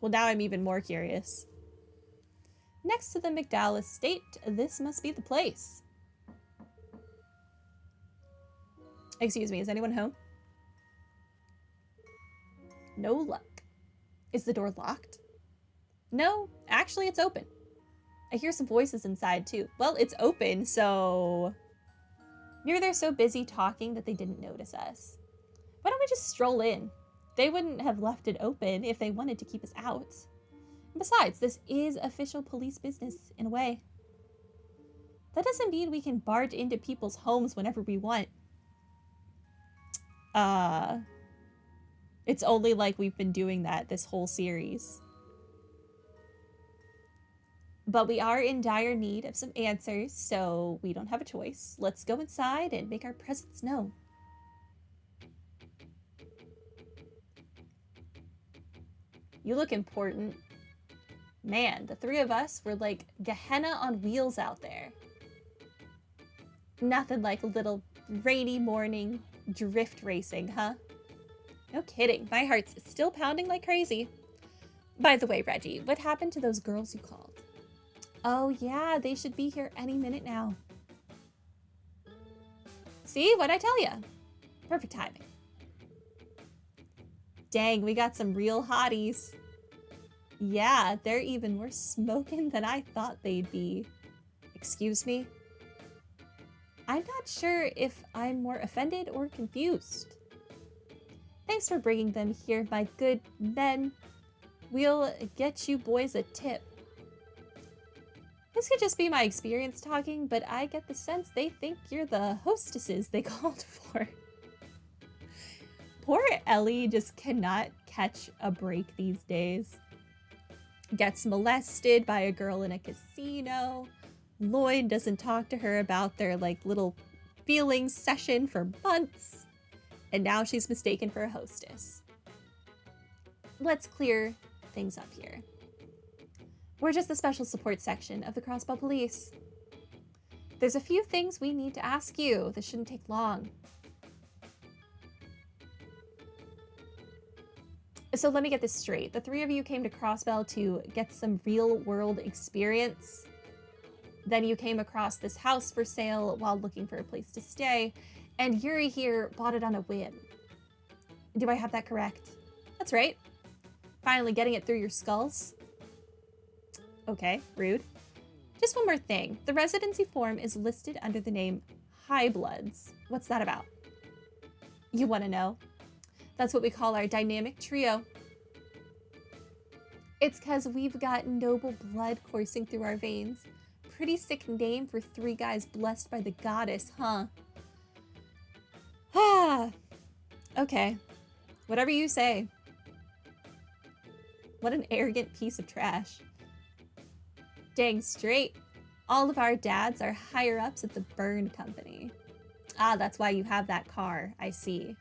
Well, now I'm even more curious. Next to the McDowell estate, this must be the place. Excuse me, is anyone home? No luck. Is the door locked? No, actually it's open. I hear some voices inside too. Well, it's open, so... Maybe they're so busy talking that they didn't notice us. Why don't we just stroll in? They wouldn't have left it open if they wanted to keep us out. And besides, this is official police business in a way. That doesn't mean we can barge into people's homes whenever we want. It's only like we've been doing that this whole series. But we are in dire need of some answers, so we don't have a choice. Let's go inside and make our presence known. You look important. Man, the three of us were like Gehenna on wheels out there. Nothing like a little rainy morning drift racing, huh? No kidding, my heart's still pounding like crazy. By the way, Reggie, what happened to those girls you called? Oh yeah, they should be here any minute now. See, what'd I tell ya? Perfect timing. Dang, we got some real hotties. Yeah, they're even more smoking than I thought they'd be. Excuse me? I'm not sure if I'm more offended or confused. Thanks for bringing them here, my good men. We'll get you boys a tip. This could just be my experience talking, but I get the sense they think you're the hostesses they called for. Poor Ellie just cannot catch a break these days. Gets molested by a girl in a casino. Lloyd doesn't talk to her about their little feelings session for months. And now she's mistaken for a hostess. Let's clear things up here. We're just the special support section of the Crossbell Police. There's a few things we need to ask you. This shouldn't take long. So let me get this straight. The three of you came to Crossbell to get some real-world experience. Then you came across this house for sale while looking for a place to stay, and Yuri here bought it on a whim. Do I have that correct? That's right. Finally getting it through your skulls. Okay, rude. Just one more thing. The residency form is listed under the name High Bloods. What's that about? You want to know? That's what we call our dynamic trio. It's because we've got noble blood coursing through our veins. Pretty sick name for three guys blessed by the goddess, huh? Ah, okay. Whatever you say. What an arrogant piece of trash. Dang straight. All of our dads are higher-ups at the burn company. Ah, that's why you have that car, I see.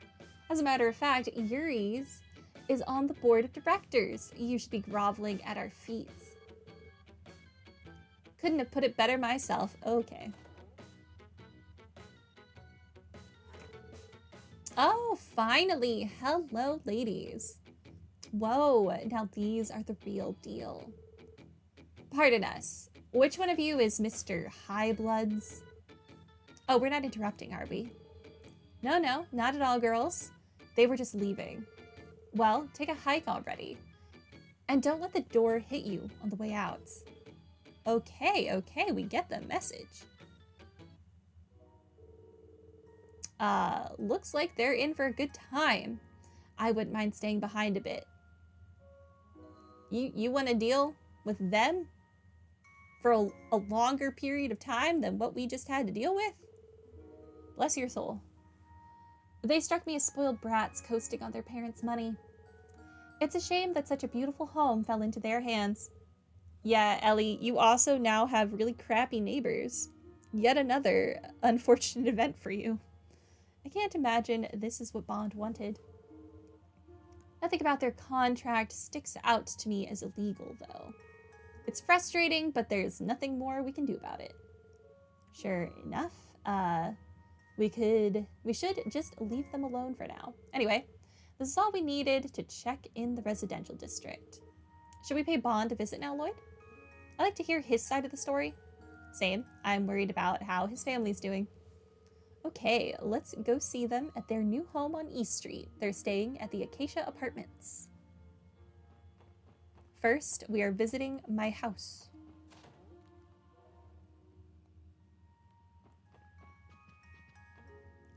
As a matter of fact, Yuri's is on the board of directors. You should be groveling at our feet. Couldn't have put it better myself. Okay. Oh, finally. Hello, ladies. Whoa, now these are the real deal. Pardon us. Which one of you is Mr. High Bloods? Oh, we're not interrupting, are we? No, not at all, girls. They were just leaving. Well, take a hike already. And don't let the door hit you on the way out. Okay, we get the message. Looks like they're in for a good time. I wouldn't mind staying behind a bit. You want to deal with them for a longer period of time than what we just had to deal with? Bless your soul. They struck me as spoiled brats coasting on their parents' money. It's a shame that such a beautiful home fell into their hands. Yeah, Ellie, you also now have really crappy neighbors. Yet another unfortunate event for you. I can't imagine this is what Bond wanted. Nothing about their contract sticks out to me as illegal, though. It's frustrating, but there's nothing more we can do about it. Sure enough, we should just leave them alone for now. Anyway, this is all we needed to check in the residential district. Should we pay Bond a visit now, Lloyd? I'd like to hear his side of the story. Same. I'm worried about how his family's doing. Okay, let's go see them at their new home on East Street. They're staying at the Acacia Apartments. First, we are visiting my house.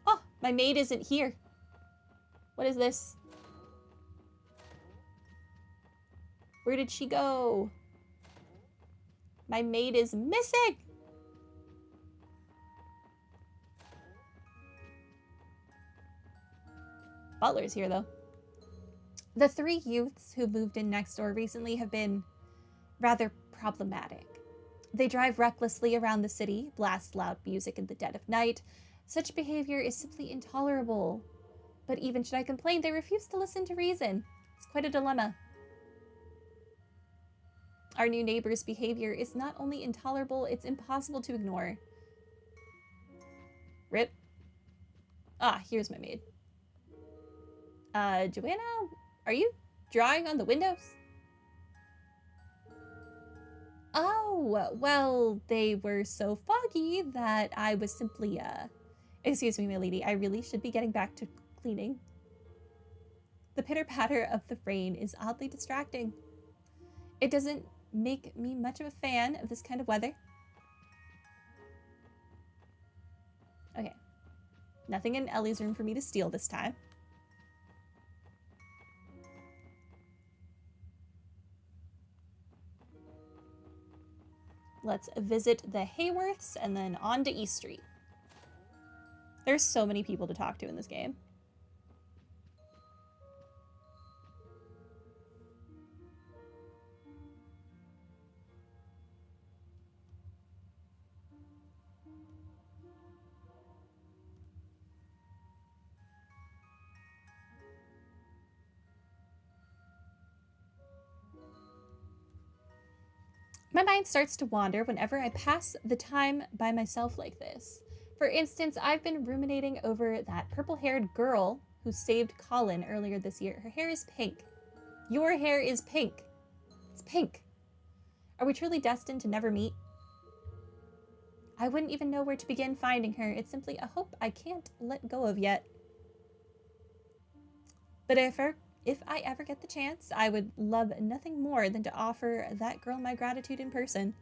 Oh, my maid isn't here. What is this? Where did she go? My maid is missing! Butler's here, though. The 3 youths who moved in next door recently have been rather problematic. They drive recklessly around the city, blast loud music in the dead of night. Such behavior is simply intolerable. But even should I complain, they refuse to listen to reason. It's quite a dilemma. Our new neighbor's behavior is not only intolerable, it's impossible to ignore. Rip. Ah, here's my maid. Joanna, are you drawing on the windows? Oh, well, they were so foggy that I was simply, excuse me, my lady, I really should be getting back to cleaning. The pitter-patter of the rain is oddly distracting. It doesn't make me much of a fan of this kind of weather. Okay. Nothing in Ellie's room for me to steal this time. Let's visit the Hayworths and then on to East Street. There's so many people to talk to in this game. My mind starts to wander whenever I pass the time by myself like this. For instance, I've been ruminating over that purple-haired girl who saved Colin earlier this year. Her hair is pink. Your hair is pink. It's pink. Are we truly destined to never meet? I wouldn't even know where to begin finding her. It's simply a hope I can't let go of yet. But if I ever get the chance, I would love nothing more than to offer that girl my gratitude in person.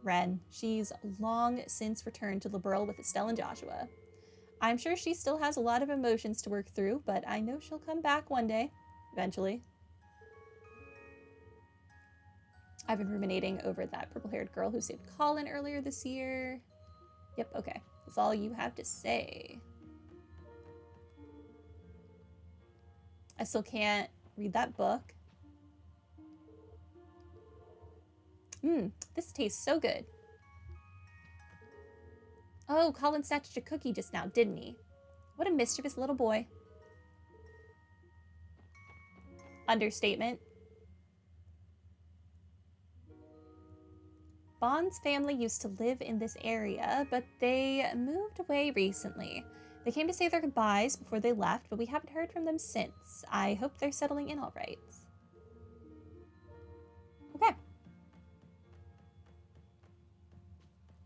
Ren. She's long since returned to Liberl with Estelle and Joshua. I'm sure she still has a lot of emotions to work through, but I know she'll come back one day, eventually. I've been ruminating over that purple-haired girl who saved Colin earlier this year. Yep, okay. That's all you have to say. I still can't read that book. This tastes so good. Oh, Colin snatched a cookie just now, didn't he? What a mischievous little boy. Understatement. Bond's family used to live in this area, but they moved away recently. They came to say their goodbyes before they left, but we haven't heard from them since. I hope they're settling in all right. Okay.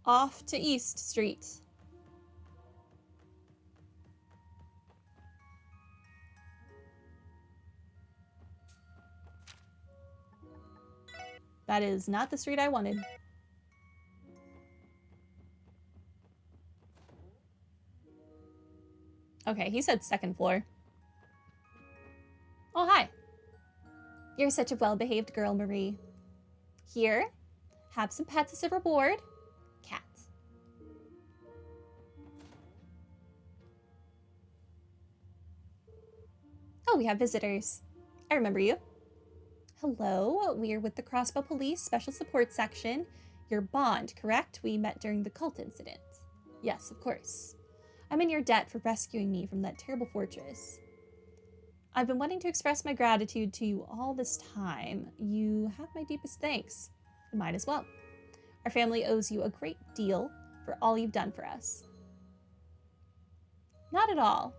Off to East Street. That is not the street I wanted. Okay, he said second floor. Oh, hi. You're such a well-behaved girl, Marie. Here, have some pets as a reward. Cats. Oh, we have visitors. I remember you. Hello, we are with the Crossbell Police Special Support Section. You're Bond, correct? We met during the cult incident. Yes, of course. I'm in your debt for rescuing me from that terrible fortress. I've been wanting to express my gratitude to you all this time. You have my deepest thanks. You might as well. Our family owes you a great deal for all you've done for us. Not at all.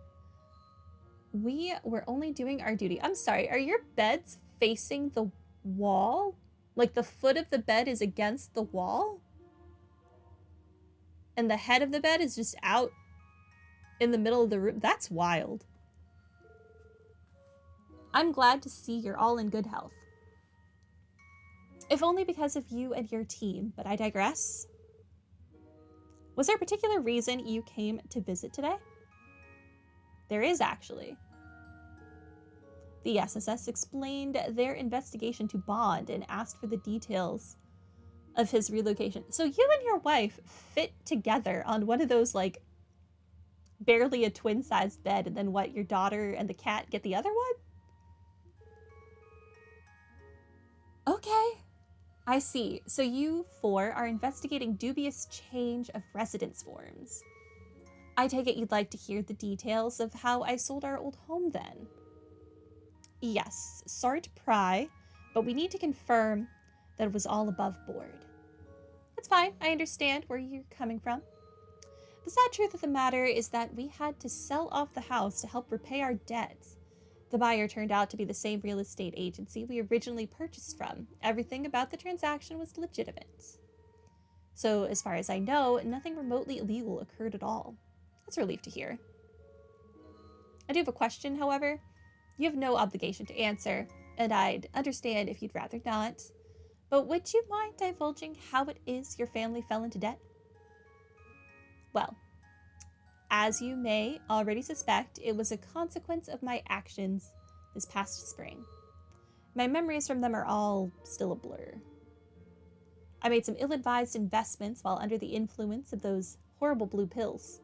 We were only doing our duty. I'm sorry, are your beds facing the wall? Like the foot of the bed is against the wall? And the head of the bed is just out in the middle of the room? That's wild. I'm glad to see you're all in good health. If only because of you and your team, but I digress. Was there a particular reason you came to visit today? There is, actually. The SSS explained their investigation to Bond and asked for the details of his relocation. So you and your wife fit together on one of those, like, barely a twin-sized bed, and then what, your daughter and the cat get the other one? Okay. I see. So you four are investigating dubious change of residence forms. I take it you'd like to hear the details of how I sold our old home then. Yes, sorry to pry, but we need to confirm that it was all above board. That's fine, I understand where you're coming from. The sad truth of the matter is that we had to sell off the house to help repay our debts. The buyer turned out to be the same real estate agency we originally purchased from. Everything about the transaction was legitimate. So, as far as I know, nothing remotely illegal occurred at all. That's a relief to hear. I do have a question, however. You have no obligation to answer, and I'd understand if you'd rather not. But would you mind divulging how it is your family fell into debt? Well, as you may already suspect, it was a consequence of my actions this past spring. My memories from them are all still a blur. I made some ill-advised investments while under the influence of those horrible blue pills.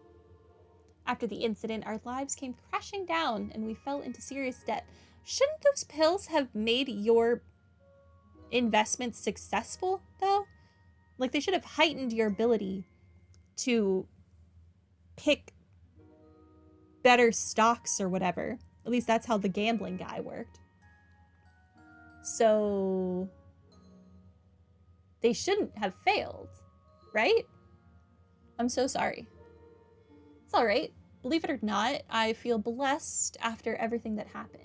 After the incident, our lives came crashing down and we fell into serious debt. Shouldn't those pills have made your investments successful, though? Like, they should have heightened your ability to pick better stocks or whatever. At least that's how the gambling guy worked. So they shouldn't have failed, right? I'm so sorry. It's all right. Believe it or not, I feel blessed after everything that happened.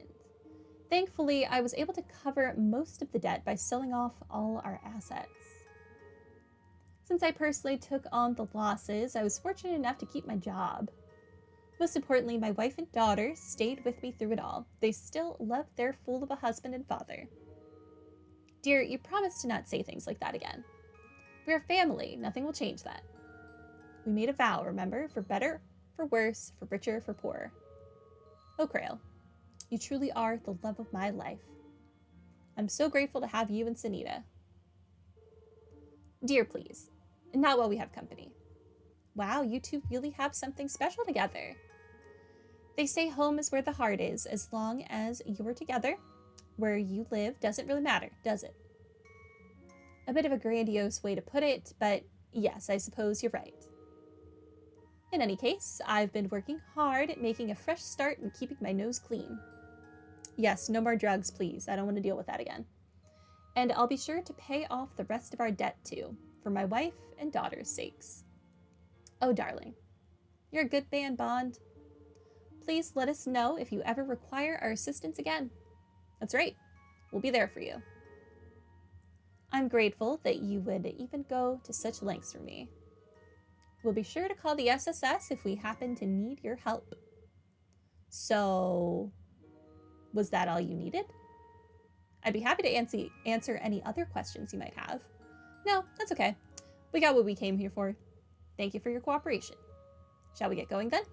Thankfully, I was able to cover most of the debt by selling off all our assets. Since I personally took on the losses, I was fortunate enough to keep my job. Most importantly, my wife and daughter stayed with me through it all. They still love their fool of a husband and father. Dear, you promised to not say things like that again. We're a family. Nothing will change that. We made a vow, remember? For better, for worse, for richer, for poorer. Oh, Krail, you truly are the love of my life. I'm so grateful to have you and Sunita. Dear, please. Not while we have company. Wow, you two really have something special together. They say home is where the heart is. As long as you're together, where you live doesn't really matter, does it? A bit of a grandiose way to put it, but yes, I suppose you're right. In any case, I've been working hard at making a fresh start and keeping my nose clean. Yes, no more drugs, please. I don't want to deal with that again. And I'll be sure to pay off the rest of our debt too, for my wife and daughter's sakes. Oh, darling, you're a good man, Bond. Please let us know if you ever require our assistance again. That's right. We'll be there for you. I'm grateful that you would even go to such lengths for me. We'll be sure to call the SSS if we happen to need your help. So, was that all you needed? I'd be happy to answer any other questions you might have. No, that's okay. We got what we came here for. Thank you for your cooperation. Shall we get going then?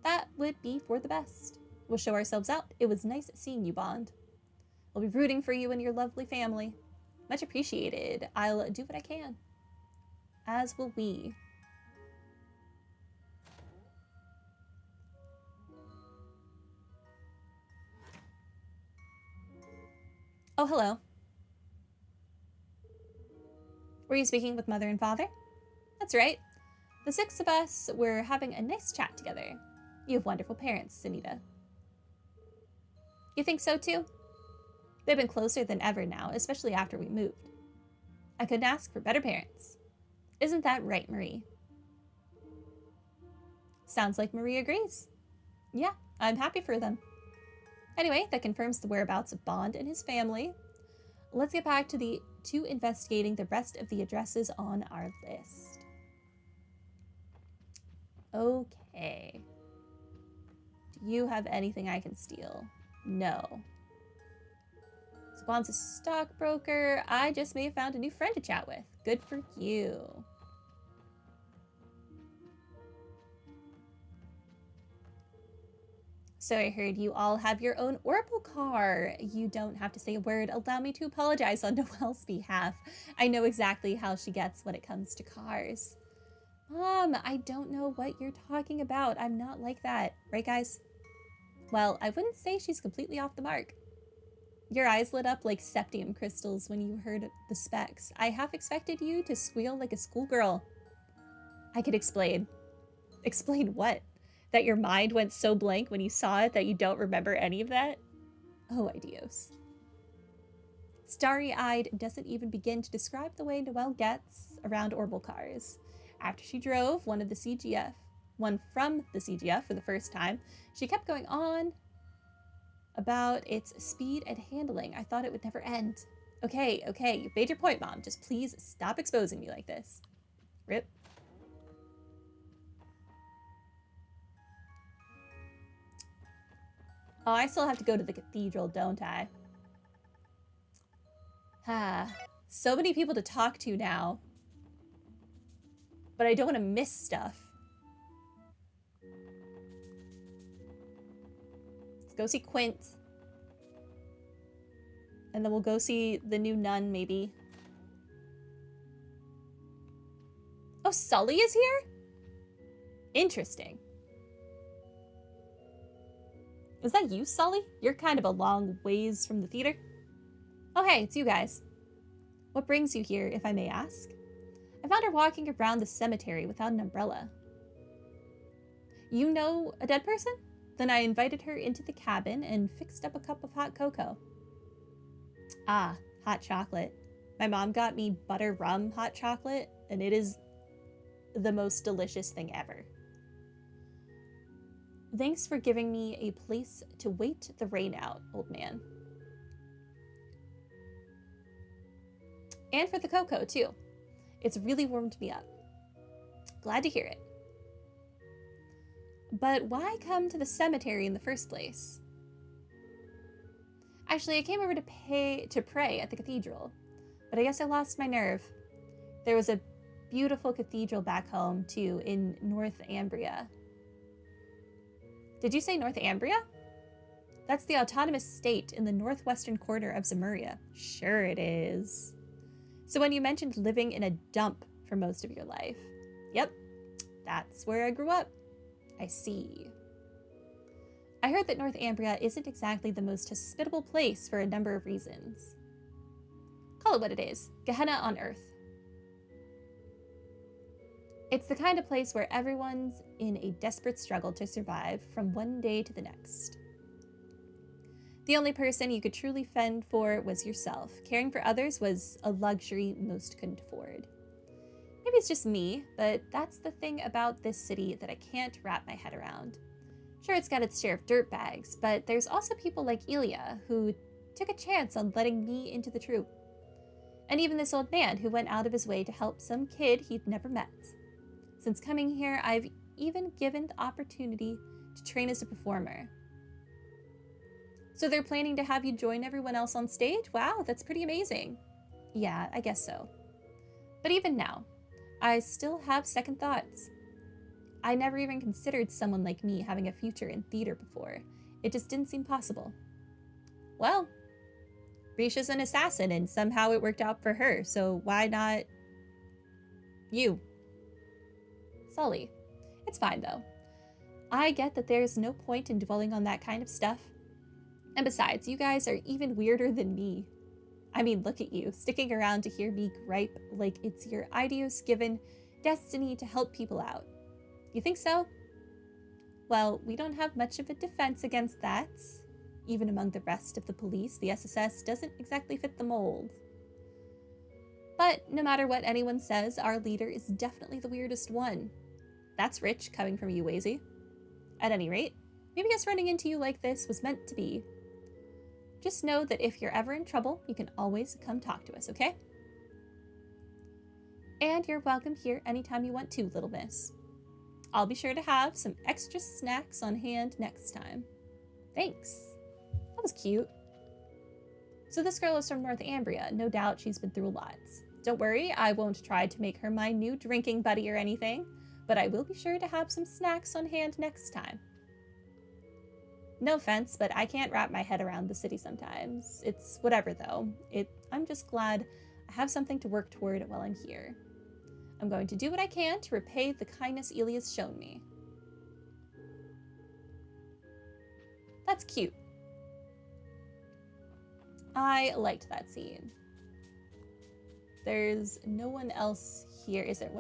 That would be for the best. We'll show ourselves out. It was nice seeing you, Bond. We'll be rooting for you and your lovely family. Much appreciated. I'll do what I can. As will we. Oh, hello. Were you speaking with Mother and Father? That's right. The six of us were having a nice chat together. You have wonderful parents, Sunita. You think so too? They've been closer than ever now, especially after we moved. I couldn't ask for better parents. Isn't that right, Marie? Sounds like Marie agrees. Yeah, I'm happy for them. Anyway, that confirms the whereabouts of Bond and his family. Let's get back to investigating the rest of the addresses on our list. Okay. Do you have anything I can steal? No. So Bond's a stockbroker. I just may have found a new friend to chat with. Good for you. So I heard you all have your own Oracle car. You don't have to say a word. Allow me to apologize on Noelle's behalf. I know exactly how she gets when it comes to cars. Mom, I don't know what you're talking about. I'm not like that. Right, guys? Well, I wouldn't say she's completely off the mark. Your eyes lit up like septium crystals when you heard the specs. I half expected you to squeal like a schoolgirl. I could explain. Explain what? That your mind went so blank when you saw it that you don't remember any of that? Oh, adios. Starry-eyed doesn't even begin to describe the way Noelle gets around Orbital cars. After she drove one from the CGF for the first time, she kept going on about its speed and handling. I thought it would never end. Okay, you made your point, Mom. Just please stop exposing me like this. Rip. Oh, I still have to go to the cathedral, don't I? So many people to talk to now. But I don't want to miss stuff. Let's go see Quint. And then we'll go see the new nun, maybe. Oh, Sully is here? Interesting. Is that you, Sully? You're kind of a long ways from the theater. Oh, hey, it's you guys. What brings you here, if I may ask? I found her walking around the cemetery without an umbrella. You know a dead person? Then I invited her into the cabin and fixed up a cup of hot cocoa. Ah, hot chocolate. My mom got me butter rum hot chocolate, and it is the most delicious thing ever. Thanks for giving me a place to wait the rain out, old man. And for the cocoa, too. It's really warmed me up. Glad to hear it. But why come to the cemetery in the first place? Actually, I came over to pray at the cathedral, but I guess I lost my nerve. There was a beautiful cathedral back home, too, in Northumbria. Did you say Northumbria? That's the autonomous state in the northwestern corner of Zemuria. Sure it is. So when you mentioned living in a dump for most of your life. Yep, that's where I grew up. I see. I heard that Northumbria isn't exactly the most hospitable place for a number of reasons. Call it what it is. Gehenna on Earth. It's the kind of place where everyone's in a desperate struggle to survive from one day to the next. The only person you could truly fend for was yourself. Caring for others was a luxury most couldn't afford. Maybe it's just me, but that's the thing about this city that I can't wrap my head around. Sure, it's got its share of dirtbags, but there's also people like Ilya who took a chance on letting me into the troop. And even this old man who went out of his way to help some kid he'd never met. Since coming here, I've even given the opportunity to train as a performer. So they're planning to have you join everyone else on stage? Wow, that's pretty amazing. Yeah, I guess so. But even now, I still have second thoughts. I never even considered someone like me having a future in theater before. It just didn't seem possible. Well, Risha's an assassin and somehow it worked out for her, so why not you? Sully. It's fine though. I get that there's no point in dwelling on that kind of stuff. And besides, you guys are even weirder than me. I mean, look at you, sticking around to hear me gripe like it's your Idios given destiny to help people out. You think so? Well, we don't have much of a defense against that. Even among the rest of the police, the SSS doesn't exactly fit the mold. But no matter what anyone says, our leader is definitely the weirdest one. That's rich, coming from you, Wazy. At any rate, Maybe us running into you like this was meant to be. Just know that if you're ever in trouble, you can always come talk to us, okay? And you're welcome here anytime you want to, little miss. I'll be sure to have some extra snacks on hand next time. Thanks. That was cute. So this girl is from North Ambria. No doubt she's been through lots. Don't worry, I won't try to make her my new drinking buddy or anything, but I will be sure to have some snacks on hand next time. No offense, but I can't wrap my head around the city sometimes. It's whatever, though. I'm just glad I have something to work toward while I'm here. I'm going to do what I can to repay the kindness Elia's shown me. That's cute. I liked that scene. There's no one else here, is there?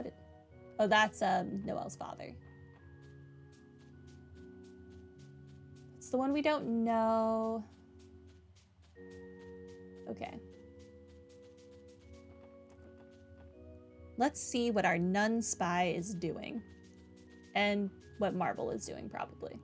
Oh, that's Noelle's father. It's the one we don't know. Okay. Let's see what our nun spy is doing. And what Marvel is doing, probably.